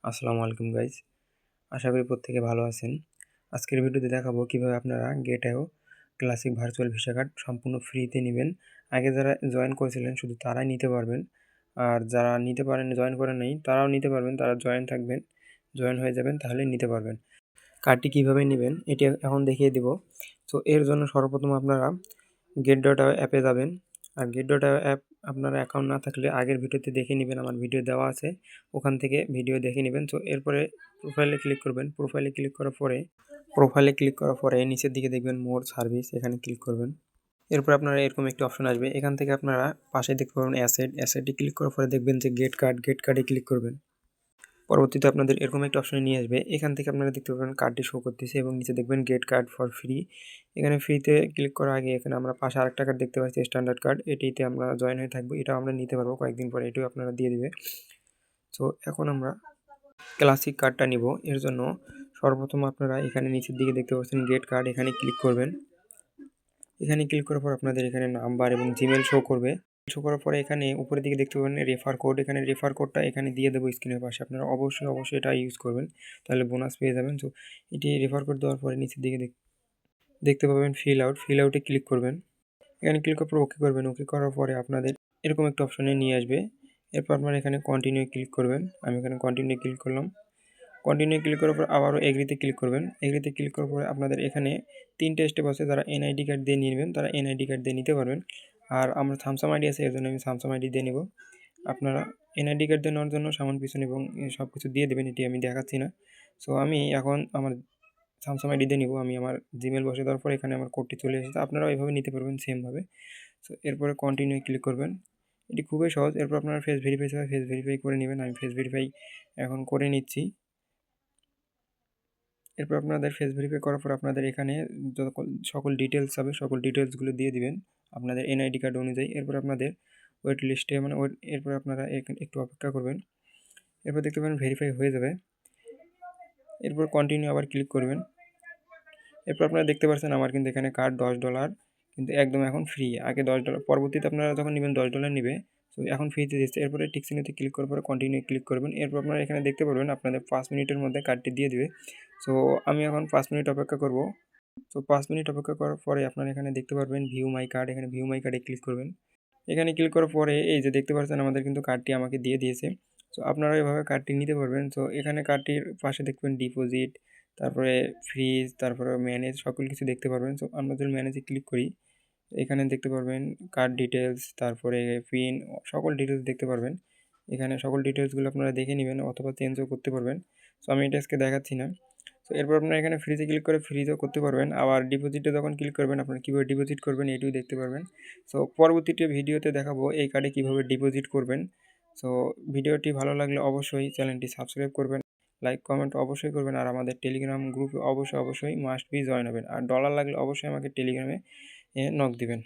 আসসালামু আলাইকুম গাইজ, আশা করি প্রত্যেকে ভালো আছেন। আজকের ভিডিওতে দেখাবো কিভাবে আপনারা গেটএও ক্লাসিক ভার্চুয়াল ভিসা কার্ড সম্পূর্ণ ফ্রিতে নেবেন। আগে যারা জয়েন করেছিলেন শুধু তারাই নিতে পারবেন, আর যারা নিতে পারেন জয়েন করেন নাই তারাও নিতে পারবেন। তারা জয়েন হয়ে যাবেন, তাহলে নিতে পারবেন। কার্ডটি কীভাবে নেবেন এটি এখন দেখিয়ে দেব। তো এর জন্য সর্বপ্রথম আপনারা get.io অ্যাপে যাবেন। আর get.io অ্যাপ আপনার অ্যাকাউন্ট না থাকলে আগের ভিডিওতে দেখে নেবেন, আমার ভিডিও দেওয়া আছে, ওখান থেকে ভিডিও দেখে নেবেন। তো এরপরে প্রোফাইলে ক্লিক করবেন। প্রোফাইলে ক্লিক করার পরে নিচের দিকে দেখবেন মোর সার্ভিস, এখানে ক্লিক করবেন। এরপর আপনারা এরকম একটি অপশন আসবে, এখান থেকে আপনারা পাশে দেখতে পাবেন অ্যাসেটে ক্লিক করার পরে দেখবেন যে গেট কার্ডে ক্লিক করবেন। পরবর্তীতে আপনাদের এরকম একটা অপশনে নিয়ে আসবে, এখান থেকে আপনারা দেখতে পাবেন কার্ডটি শো করতেছে এবং নিচে দেখবেন গেট কার্ড ফর ফ্রি। এখানে ফ্রিতে ক্লিক করার আগে এখানে আমরা পাশে আরেকটা কার্ড দেখতে পাচ্ছি, স্ট্যান্ডার্ড কার্ড। এটিতে আমরা জয়েন হয়ে থাকবো, এটাও আমরা নিতে পারবো কয়েকদিন পরে, এটিও আপনারা দিয়ে দিবে। তো এখন আমরা ক্লাসিক কার্ডটা নিব। এর জন্য সর্বপ্রথম আপনারা এখানে নিচের দিকে দেখতে পাচ্ছেন গেট কার্ড, এখানে ক্লিক করবেন। এখানে ক্লিক করার পর আপনাদের এখানে নাম্বার এবং জিমেল শো করার পরে এখানে উপরের দিকে দেখতে পাবেন রেফার কোড। এখানে রেফার কোডটা এখানে দিয়ে দেবো স্ক্রিনের পাশে। আপনারা অবশ্যই এটা ইউজ করবেন, তাহলে বোনাস পেয়ে যাবেন। তো এটি রেফার কোড দেওয়ার পরে নিচের দিকে দেখতে পাবেন ফিল আউটে ক্লিক করবেন। এখানে ক্লিক করার পর ওকে করবেন। ওকে করার পরে আপনাদের এরকম একটা অপশনে নিয়ে আসবে। এরপর আপনারা এখানে কন্টিনিউ ক্লিক করবেন। আমি এখানে কন্টিনিউ ক্লিক করলাম। কন্টিনিউ ক্লিক করার পর আবারও এগ্রিতে ক্লিক করবেন। এগ্রিতে ক্লিক করার পরে আপনাদের এখানে 3টে স্টেপ আছে। যারা এনআইডি কার্ড দিয়ে নেবেন তারা এনআইডি কার্ড দিয়ে নিতে পারবেন। আর আমার স্যামসাং আইডি আছে, এর জন্য আমি স্যামসাং আইডি দিয়ে নেব। আপনারা এনআইডি কার্ড দিয়ে নেওয়ার জন্য সামান পিছন এবং সব কিছু দিয়ে দেবেন, এটি আমি দেখাচ্ছি না। সো আমি এখন আমার স্যামসাং আইডি দিয়ে নিব। আমি আমার জিমেল বসে দেওয়ার পর এখানে আমার কোডটি চলে এসেছে। আপনারাও এভাবে নিতে পারবেন সেমভাবে। সো এরপরে কন্টিনিউ ক্লিক করবেন। এটি খুবই সহজ। এরপর আপনারা ফেস ভেরিফাই করে নেবেন। আমি ফেস ভেরিফাই এখন করে নিচ্ছি। এরপর আপনাদের ফেস ভেরিফাই করার পর আপনাদের এখানে সকল ডিটেলস হবে, সকল ডিটেলসগুলো দিয়ে দিবেন আপনাদের এনআইডি কার্ড অনুযায়ী। এরপর আপনাদের ওয়েট লিস্টে এরপর আপনারা একটু অপেক্ষা করবেন। এরপর দেখতে পাবেন ভেরিফাই হয়ে যাবে। এরপর কন্টিনিউ আবার ক্লিক করবেন। এরপর আপনারা দেখতে পাচ্ছেন আমার কিন্তু এখানে কার্ড $10 কিন্তু একদম এখন ফ্রি। আগে $10, পরবর্তীতে আপনারা যখন নেবেন $10 নেবে। তো এখন ফ্রিতে দিচ্ছে। এরপরে টিক চিহ্নতে ক্লিক করার পরে কন্টিনিউ ক্লিক করবেন। এরপর আপনারা এখানে দেখতে পারবেন আপনাদের 5 মিনিটের মধ্যে কার্ডটি দিয়ে দিবে। সো আমি এখন 5 মিনিট অপেক্ষা করব। তো 5 মিনিট অপেক্ষা করার পরে আপনারা এখানে দেখতে পারবেন ভিউ মাই কার্ড, এখানে ভিউ মাই কার্ডে ক্লিক করবেন। এখানে ক্লিক করার পরে এই যে দেখতে পাচ্ছেন আমাদের কিন্তু কার্ডটি আমাকে দিয়ে দিয়েছে। সো আপনারা এভাবে কার্ডটি নিতে পারবেন। সো এখানে কার্ডটির পাশে দেখবেন ডিপোজিট, তারপরে ফ্রিজ, তারপরে ম্যানেজ, সকল কিছু দেখতে পারবেন। সো আমরা যদি ম্যানেজে ক্লিক করি, এখানে দেখতে পারবেন কার্ড ডিটেলস, তারপরে পিন, সকল ডিটেলস দেখতে পারবেন। এখানে সকল ডিটেলসগুলো আপনারা দেখে নেবেন অথবা চেঞ্জও করতে পারবেন। সো আমি এটা আজকে দেখাচ্ছি না। তো এরপর আপনারা এখানে ফ্রিজে ক্লিক করে ফ্রিজও করতে পারবেন। আবার ডিপোজিটে যখন ক্লিক করবেন আপনারা কীভাবে ডিপোজিট করবেন এটিও দেখতে পারবেন। সো পরবর্তীতে ভিডিওতে দেখাবো এই কার্ডে কীভাবে ডিপোজিট করবেন। সো ভিডিওটি ভালো লাগলে অবশ্যই চ্যানেলটি সাবস্ক্রাইব করবেন, লাইক কমেন্ট অবশ্যই করবেন, আর আমাদের টেলিগ্রাম গ্রুপে অবশ্যই মাস্ট বি জয়েন হবেন। আর ডলার লাগলে অবশ্যই আমাকে টেলিগ্রামে নক দিবেন।